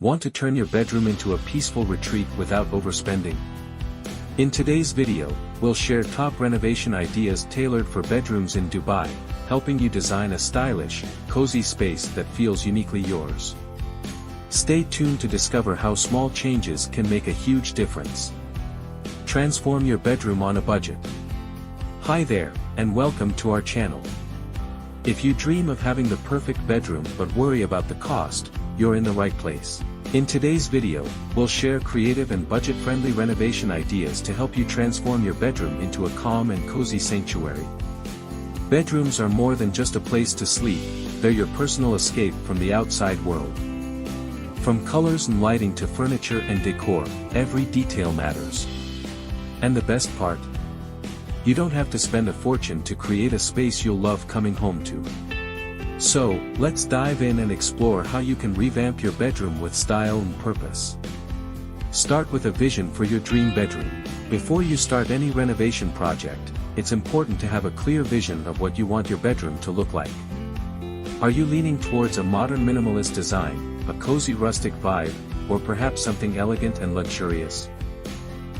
Want to turn your bedroom into a peaceful retreat without overspending? In today's video, we'll share top renovation ideas tailored for bedrooms in Dubai, helping you design a stylish, cozy space that feels uniquely yours. Stay tuned to discover how small changes can make a huge difference. Transform your bedroom on a budget. Hi there, and welcome to our channel. If you dream of having the perfect bedroom but worry about the cost, you're in the right place. In today's video, we'll share creative and budget-friendly renovation ideas to help you transform your bedroom into a calm and cozy sanctuary. Bedrooms are more than just a place to sleep, they're your personal escape from the outside world. From colors and lighting to furniture and decor, every detail matters. And the best part? You don't have to spend a fortune to create a space you'll love coming home to. So, let's dive in and explore how you can revamp your bedroom with style and purpose. Start with a vision for your dream bedroom. Before you start any renovation project, it's important to have a clear vision of what you want your bedroom to look like. Are you leaning towards a modern minimalist design, a cozy rustic vibe, or perhaps something elegant and luxurious?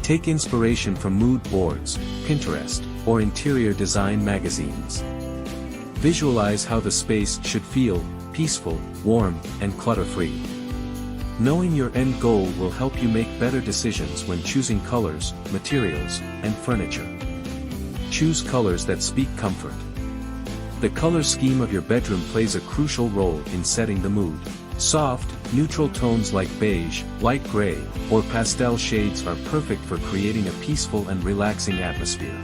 Take inspiration from mood boards, Pinterest, or interior design magazines. Visualize how the space should feel, peaceful, warm, and clutter-free. Knowing your end goal will help you make better decisions when choosing colors, materials, and furniture. Choose colors that speak comfort. The color scheme of your bedroom plays a crucial role in setting the mood. Soft, neutral tones like beige, light gray, or pastel shades are perfect for creating a peaceful and relaxing atmosphere.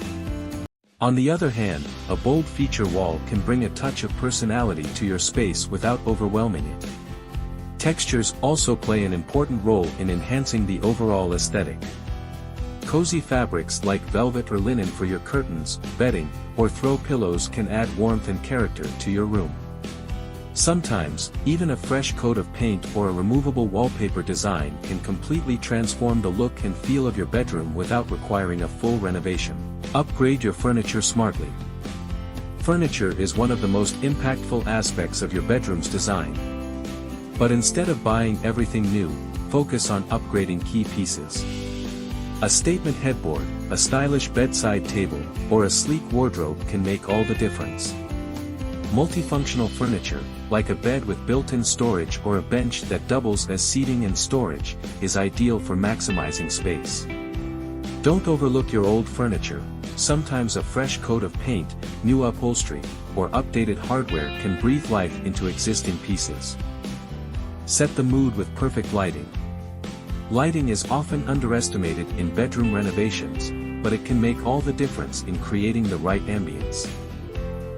On the other hand, a bold feature wall can bring a touch of personality to your space without overwhelming it. Textures also play an important role in enhancing the overall aesthetic. Cozy fabrics like velvet or linen for your curtains, bedding, or throw pillows can add warmth and character to your room. Sometimes, even a fresh coat of paint or a removable wallpaper design can completely transform the look and feel of your bedroom without requiring a full renovation. Upgrade your furniture smartly. Furniture is one of the most impactful aspects of your bedroom's design. But instead of buying everything new, focus on upgrading key pieces. A statement headboard, a stylish bedside table, or a sleek wardrobe can make all the difference. Multifunctional furniture, like a bed with built-in storage or a bench that doubles as seating and storage, is ideal for maximizing space. Don't overlook your old furniture. Sometimes a fresh coat of paint, new upholstery, or updated hardware can breathe life into existing pieces. Set the mood with perfect lighting. Lighting is often underestimated in bedroom renovations, but it can make all the difference in creating the right ambience.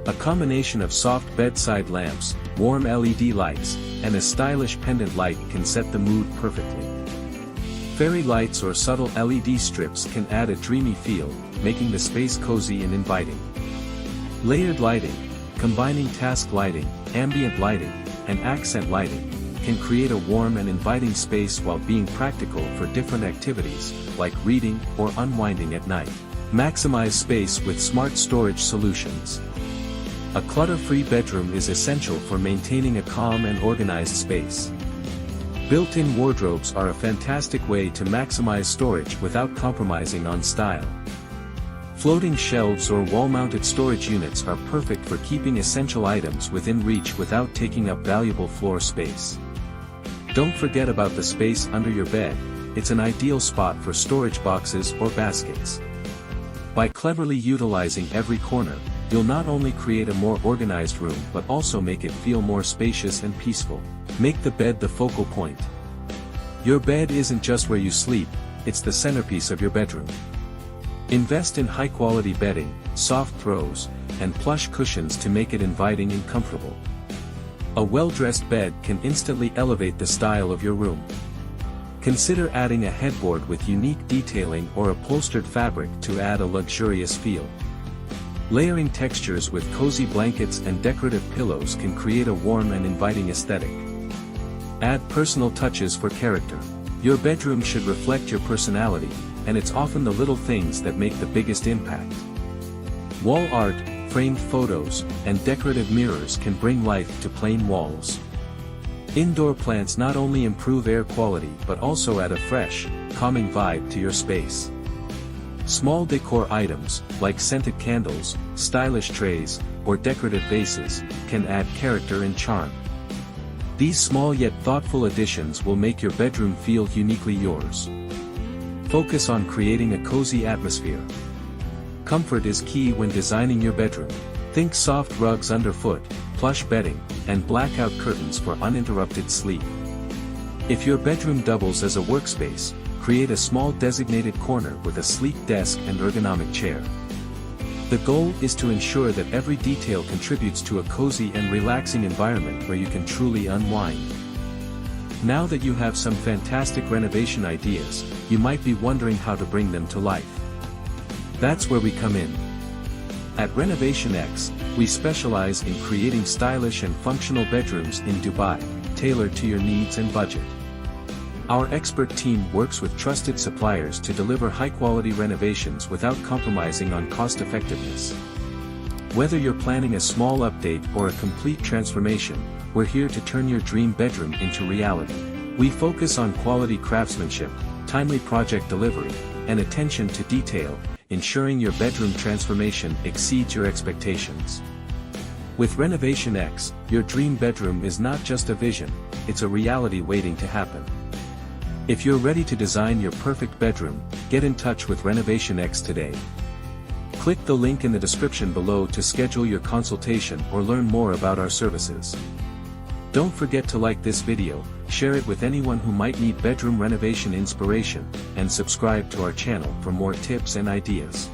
A combination of soft bedside lamps, warm LED lights, and a stylish pendant light can set the mood perfectly. Fairy lights or subtle LED strips can add a dreamy feel, making the space cozy and inviting. Layered lighting, combining task lighting, ambient lighting, and accent lighting, can create a warm and inviting space while being practical for different activities, like reading or unwinding at night. Maximize space with smart storage solutions. A clutter-free bedroom is essential for maintaining a calm and organized space. Built-in wardrobes are a fantastic way to maximize storage without compromising on style. Floating shelves or wall-mounted storage units are perfect for keeping essential items within reach without taking up valuable floor space. Don't forget about the space under your bed, it's an ideal spot for storage boxes or baskets. By cleverly utilizing every corner, you'll not only create a more organized room but also make it feel more spacious and peaceful. Make the bed the focal point. Your bed isn't just where you sleep, it's the centerpiece of your bedroom. Invest in high-quality bedding, soft throws, and plush cushions to make it inviting and comfortable. A well-dressed bed can instantly elevate the style of your room. Consider adding a headboard with unique detailing or upholstered fabric to add a luxurious feel. Layering textures with cozy blankets and decorative pillows can create a warm and inviting aesthetic. Add personal touches for character. Your bedroom should reflect your personality, and it's often the little things that make the biggest impact. Wall art, framed photos, and decorative mirrors can bring life to plain walls. Indoor plants not only improve air quality but also add a fresh, calming vibe to your space. Small decor items, like scented candles, stylish trays, or decorative vases, can add character and charm. These small yet thoughtful additions will make your bedroom feel uniquely yours. Focus on creating a cozy atmosphere. Comfort is key when designing your bedroom. Think soft rugs underfoot, plush bedding, and blackout curtains for uninterrupted sleep. If your bedroom doubles as a workspace, create a small designated corner with a sleek desk and ergonomic chair. The goal is to ensure that every detail contributes to a cozy and relaxing environment where you can truly unwind. Now that you have some fantastic renovation ideas, you might be wondering how to bring them to life. That's where we come in. At Renovation X, we specialize in creating stylish and functional bedrooms in Dubai, tailored to your needs and budget. Our expert team works with trusted suppliers to deliver high-quality renovations without compromising on cost-effectiveness. Whether you're planning a small update or a complete transformation, we're here to turn your dream bedroom into reality. We focus on quality craftsmanship, timely project delivery, and attention to detail, ensuring your bedroom transformation exceeds your expectations. With Renovation X, your dream bedroom is not just a vision, it's a reality waiting to happen. If you're ready to design your perfect bedroom, get in touch with Renovation X today. Click the link in the description below to schedule your consultation or learn more about our services. Don't forget to like this video, share it with anyone who might need bedroom renovation inspiration, and subscribe to our channel for more tips and ideas.